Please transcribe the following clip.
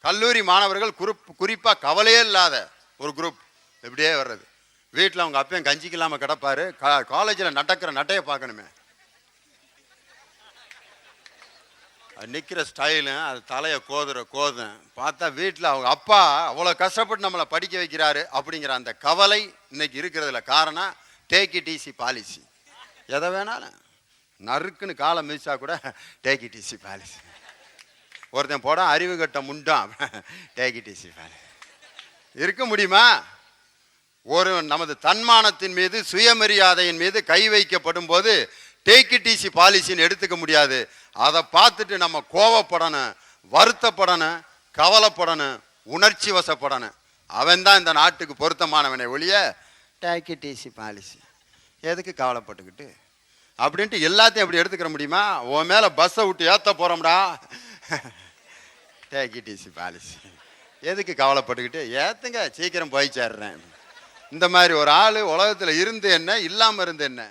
கல்லூரி மாணவர்கள் குறிப்பாக கவலையே இல்லாத ஒரு குரூப் இப்படியே வர்றது. வீட்டில் அவங்க அப்பையும் கஞ்சிக்கு இல்லாமல் கிடப்பாரு, காலேஜில் நடக்கிற நட்டையை பார்க்கணுமே, நிற்கிற ஸ்டைலும் அது தலையை கோதும் பார்த்தா வீட்டில் அவங்க அப்பா அவ்வளோ கஷ்டப்பட்டு நம்மளை படிக்க வைக்கிறாரு அப்படிங்கிற அந்த கவலை இன்னைக்கு இருக்கிறதுல காரணம் டேக் இட் ஈஸி பாலிசி. எதை வேணாலும் நறுக்குன்னு காலை மிதிச்சா கூட டேக் இட் ஈஸி பாலிசி. ஒருத்தன் போட அறிவு கட்ட முண்டான் டேக் இட் ஈஸி பாலிசி. இருக்க முடியுமா? ஒரு நமது தன்மானத்தின் மீது சுயமரியாதையின் மீது கை வைக்கப்படும் போது டேக் இட் ஈஸி பாலிசின்னு எடுத்துக்க முடியாது. அதை பார்த்துட்டு நம்ம கோவப்படணும், வருத்தப்படணும், கவலைப்படணும், உணர்ச்சி வசப்படணும். அவன் தான் இந்த நாட்டுக்கு பொருத்தமானவனை ஒழிய டேக் இட் ஈஸி பாலிசி எதுக்கு கவலைப்பட்டுக்கிட்டு அப்படின்ட்டு எல்லாத்தையும் அப்படி எடுத்துக்கிற முடியுமா? உன் மேலே பஸ்ஸை விட்டு ஏற்ற போகிறோம்டா, டேக் இட் ஈஸி பாலிசி எதுக்கு கவலைப்பட்டுக்கிட்டு, ஏற்றுங்க சீக்கிரம் போய் சேர்றேன். இந்த மாதிரி ஒரு ஆள் உலகத்தில் இருந்து என்ன, இல்லாமல் இருந்து என்ன?